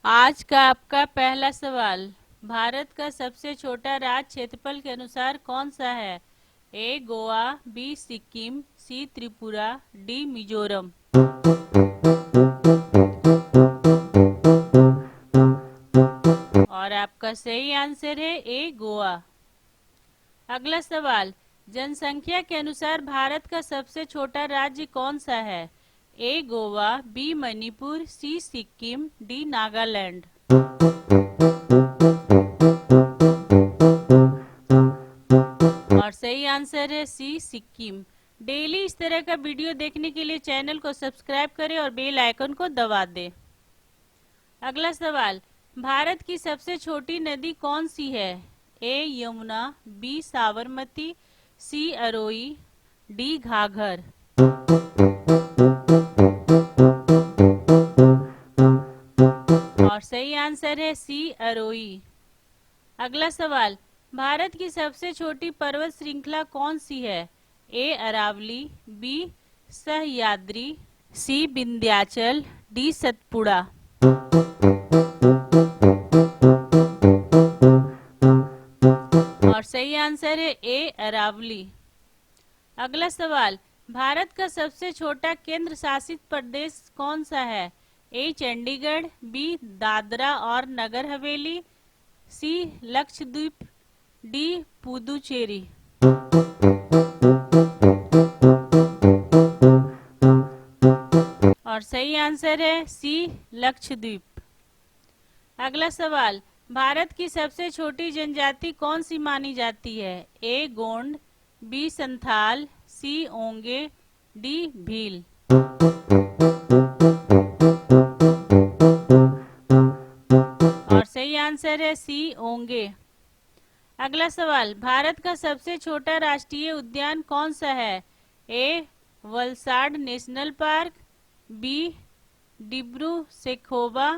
आज का आपका पहला सवाल। भारत का सबसे छोटा राज्य क्षेत्रफल के अनुसार कौन सा है? ए गोवा, बी सिक्किम, सी त्रिपुरा, डी मिजोरम। और आपका सही आंसर है ए गोवा। अगला सवाल। जनसंख्या के अनुसार भारत का सबसे छोटा राज्य कौन सा है? ए गोवा, बी मणिपुर, सी सिक्किम, डी नागालैंड। और सही आंसर है सी सिक्किम। डेली इस तरह का वीडियो देखने के लिए चैनल को सब्सक्राइब करें और बेल आइकन को दबा दें। अगला सवाल। भारत की सबसे छोटी नदी कौन सी है? ए यमुना, बी साबरमती, सी अरोई, डी घाघर। और सही आंसर है सी अरोई। अगला सवाल। भारत की सबसे छोटी पर्वत श्रृंखला कौन सी है? ए अरावली, बी सह्याद्री, सी विंध्याचल, डी सतपुड़ा। और सही आंसर है ए अरावली। अगला सवाल। भारत का सबसे छोटा केंद्र शासित प्रदेश कौन सा है? ए चंडीगढ़, बी दादरा और नगर हवेली, सी लक्षद्वीप, डी पुदुचेरी। और सही आंसर है सी लक्षद्वीप। अगला सवाल। भारत की सबसे छोटी जनजाति कौन सी मानी जाती है? ए गोंड, बी संथाल, सी ओंगे, डी भील। और सही आंसर है सी ओंगे। अगला सवाल। भारत का सबसे छोटा राष्ट्रीय उद्यान कौन सा है? A Valsad National Park, B Dibru Saikhowa,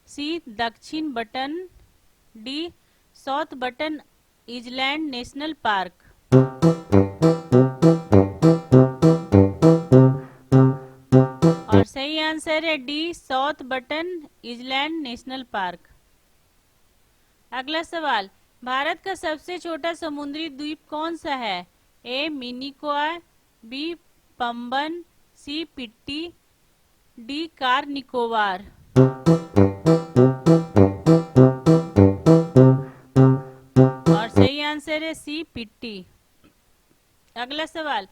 C Dakshin Button, D South Button Island National Park. और सही आंसर है D South Button Island National Park. अगला सवाल। भारत का सबसे छोटा समुद्री द्वीप कौन सा है? ए मिनिकॉय, बी पंबन, सी पिट्टी, डी कार निकोबार। और सही आंसर है सी पिट्टी। अगला सवाल।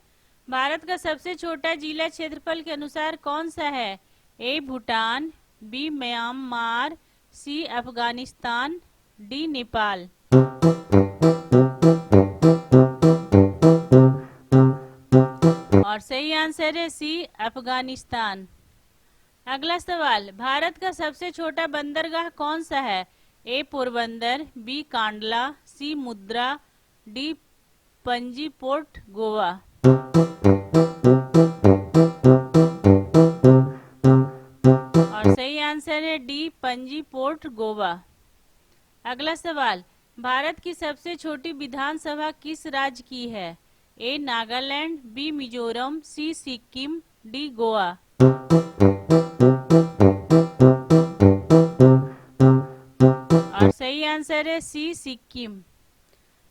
भारत का सबसे छोटा जिला क्षेत्रफल के अनुसार कौन सा है? ए भूटान, बी म्यांमार, सी अफगानिस्तान, डी नेपाल। और सही आंसर है सी अफगानिस्तान। अगला सवाल। भारत का सबसे छोटा बंदरगाह कौन सा है? ए पोरबंदर, बी कांडला, सी मुद्रा, डी पणजी पोर्ट गोवा। और सही आंसर है डी पणजी पोर्ट गोवा। अगला सवाल। भारत की सबसे छोटी विधानसभा किस राज्य की है? ए नागालैंड, बी मिजोरम, सी सिक्किम, डी गोवा। और सही आंसर है सी सिक्किम।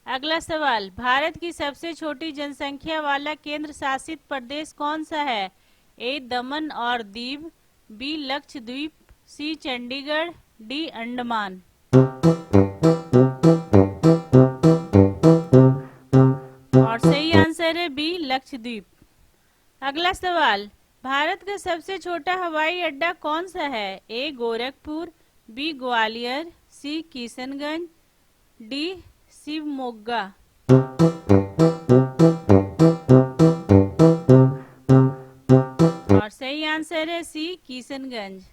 अगला सवाल। भारत की सबसे छोटी जनसंख्या वाला केंद्र शासित प्रदेश कौन सा है? ए दमन और दीव, बी लक्षद्वीप, सी चंडीगढ़, डी अंडमान। और सही आंसर है बी लक्षद्वीप। अगला सवाल। भारत का सबसे छोटा हवाई अड्डा कौन सा है? ए गोरखपुर, बी ग्वालियर, सी किशनगंज, डी शिवमोगा। और सही आंसर है सी किशनगंज।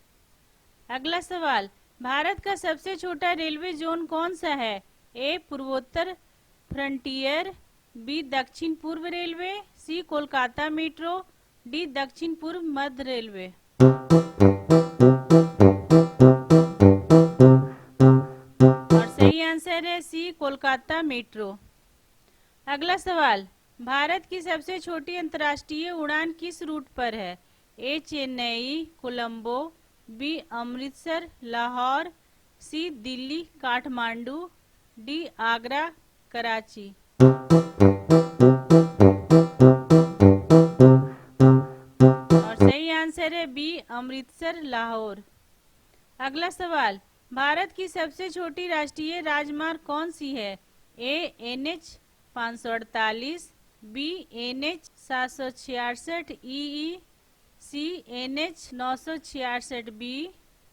अगला सवाल। भारत का सबसे छोटा रेलवे जोन कौन सा है? ए पूर्वोत्तर फ्रंटियर, बी दक्षिण पूर्व रेलवे, सी कोलकाता मेट्रो, डी दक्षिण पूर्व मध्य रेलवे। और सही आंसर है सी कोलकाता मेट्रो। अगला सवाल। भारत की सबसे छोटी अंतर्राष्ट्रीय उड़ान किस रूट पर है? ए चेन्नई कोलंबो, बी अमृतसर लाहौर, सी दिल्ली काठमांडू, डी आगरा कराची। और सही आंसर है बी अमृतसर लाहौर। अगला सवाल, भारत की सबसे छोटी राष्ट्रीय राजमार्ग कौन सी है? ए NH 548, बी NH 766 EE, सी NH 966 B,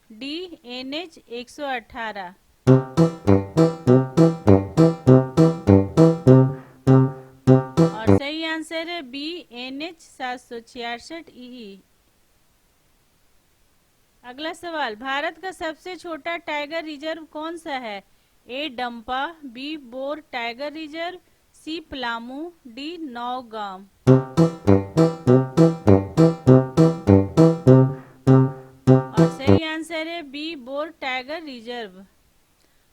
डी NH 118। और सही आंसर है बी NH 766 EE। अगला सवाल, भारत का सबसे छोटा टाइगर रिजर्व कौन सा है? A Dampa, B Bor Tiger Reserve, C Palamu, D Naugam. और सही आंसर है बी बोर टाइगर रिजर्व।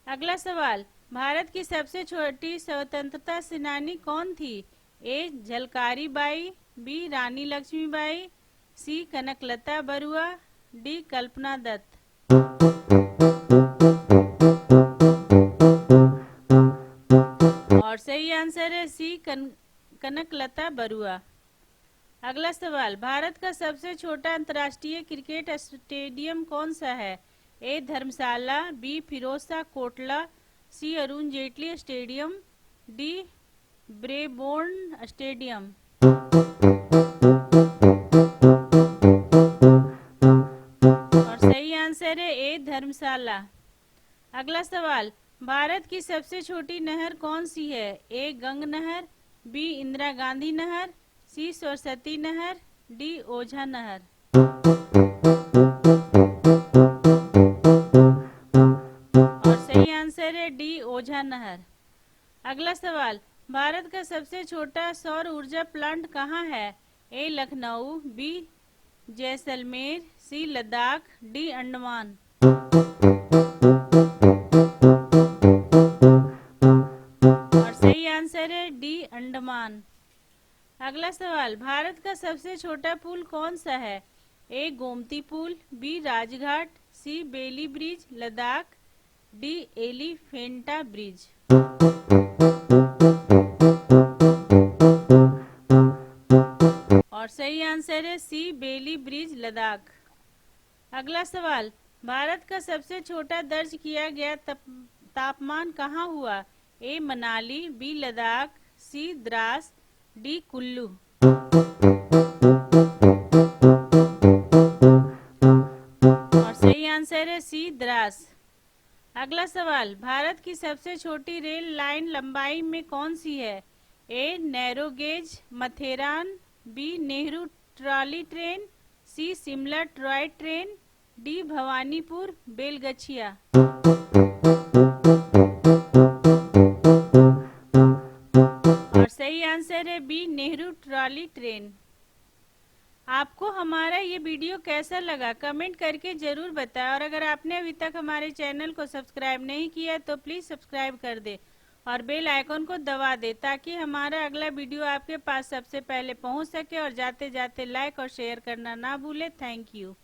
अगला सवाल, भारत की सबसे छोटी स्वतंत्रता सेनानी कौन थी? A Jhalkari Bai, B Rani Lakshmibai, C Kanaklata Barua, D Kalpana Datta. और सही आंसर है सी कनकलता बरुआ। अगला सवाल, भारत का सबसे छोटा अंतर्राष्ट्रीय क्रिकेट स्टेडियम कौन सा है? A Dharamshala, B Firozshah Kotla, C Arun Jaitley stadium, D Brabourne stadium. और सही आंसर है ए धर्मशाला। अगला सवाल, भारत की सबसे छोटी नहर कौन सी है? ए गंग नहर, बी इंदिरा गांधी नहर, सी सरस्वती नहर, डी ओझा नहर। और सही आंसर है डी ओझा नहर। अगला सवाल, भारत का सबसे छोटा सौर ऊर्जा प्लांट कहाँ है? ए लखनऊ, बी जैसलमेर, सी लद्दाख, डी अंडमान। और सही आंसर है डी अंडमान। अगला सवाल, भारत का सबसे छोटा पुल कौन सा है? ए गोमती पुल, B Rajghat, C Bailey bridge Ladakh, D Elephanta bridge. और सही आंसर है सी बेली ब्रिज लद्दाख। अगला सवाल, भारत का सबसे छोटा दर्ज किया गया तापमान कहाँ हुआ? ए मनाली, बी लद्दाख, सी द्रास, डी कुल्लू। और सही आंसर है सी द्रास। अगला सवाल, भारत की सबसे छोटी रेल लाइन लंबाई में कौन सी है? A narrow gauge Matheran, B Nehru trolley train, C Shimla toy train, D Bhawanipur Belgachia. और सही आंसर है बी नेहरू ट्रॉली ट्रेन। आपको हमारा ये वीडियो कैसा लगा कमेंट करके जरूर बताएं, और अगर आपने अभी तक हमारे चैनल को सब्सक्राइब नहीं किया तो प्लीज़ सब्सक्राइब कर दे और बेल आइकन को दबा दे ताकि हमारा अगला वीडियो आपके पास सबसे पहले पहुंच सके। और जाते जाते लाइक और शेयर करना ना भूले। Thank you.